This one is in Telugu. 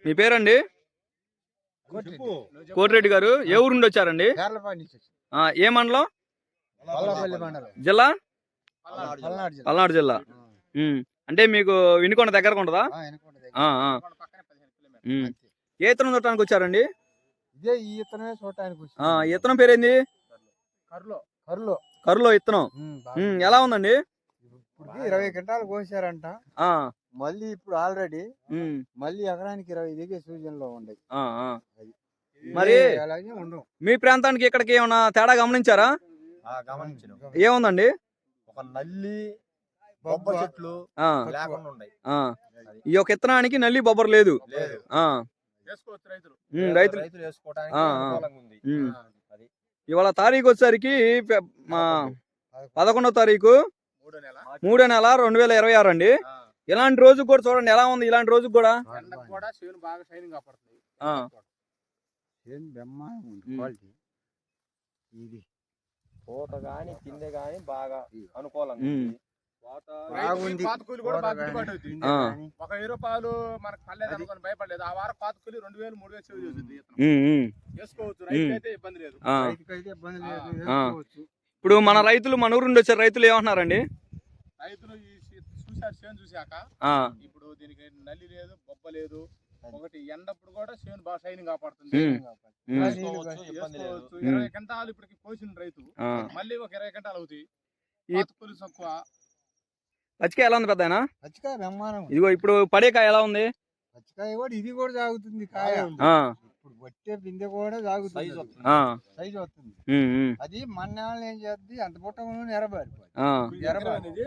మీ పేరండి? కోటిరెడ్డి గారు ఏ ఊరు నుండి వచ్చారండి? ఏ మండలం? జిల్లా? పల్నాడు జిల్లా. అంటే మీకు వినుకొండ దగ్గరకు ఉంటుందా? ఏ ఇత్తనం చూడటానికి వచ్చారండి? ఇత్తనం పేరేంది? కర్లో ఇత్తనం. ఎలా ఉందండి? 20 క్వింటాలు కోసారంట. మళ్ళీ ఇప్పుడు ఆల్రెడీ మళ్ళీ ఎకరానికి 20 దిగే సూచనలో ఉన్నాయి. మరి మీ ప్రాంతానికి ఇక్కడికి ఏమన్నా తేడా గమనించారా? ఏముందండి? ఒక నల్లి బొబ్బ చెట్లు లేకుండా ఉన్నాయి. ఈ యొక్క ఇత్తనానికి నల్లి బొబ్బర్ లేదు. రైతులు ఇవాళ తారీఖు వచ్చేసరికి 11వ తారీఖు 3వ నెల 2026 అండి. ఇలాంటి రోజు కూడా చూడండి ఎలా ఉంది. ఇలాంటి రోజు కూడా పూత గాని కింద గాని బాగా అనుకూలంగా పాత కూలి కూడా బాగా గిట్టుబాటు అవుతుంది. ఒక 1000 రూపాయలు మనకు పర్లేదు అనుకుని భయపడలేదు. ఆ వారం పాత కూలి 2000 3000 సేవ్ చేస్తుంది. వేసుకోవచ్చు, రైతుకైతే ఇబ్బంది లేదు. ఇప్పుడు మన రైతులు మన ఊరు నుండి వచ్చారు. రైతులు ఏమంటున్నారండి? రైతులు చూసారు చేను చూసాక ఇప్పుడు దీనికి నల్లి లేదు, బొబ్బ లేదు. ఒకటి ఎండప్పుడు కూడా చేను బాగా షైనింగ్ కాపాడుతుంది. 20 గంటలు ఇప్పటికి కోసిన రైతు మళ్ళీ ఒక 20 గంటలు అవుతాయి. పాత కూలి తక్కువ. పచ్చికాయ ఎలా ఉంది పెద్దనా? పచ్చికాయ బ్రహ్మాండం. ఇదిగో ఇప్పుడు పడే కాయ ఎలా ఉంది? పచ్చికాయ కూడా ఇది కూడా సాగుతుంది కాయ. ఇప్పుడు పట్టే పిందె కూడా సాగుతుంది, సైజ్ వస్తుంది. అది మన ఏం చేద్ది అంత పుట్ట ఎరబారిపోయి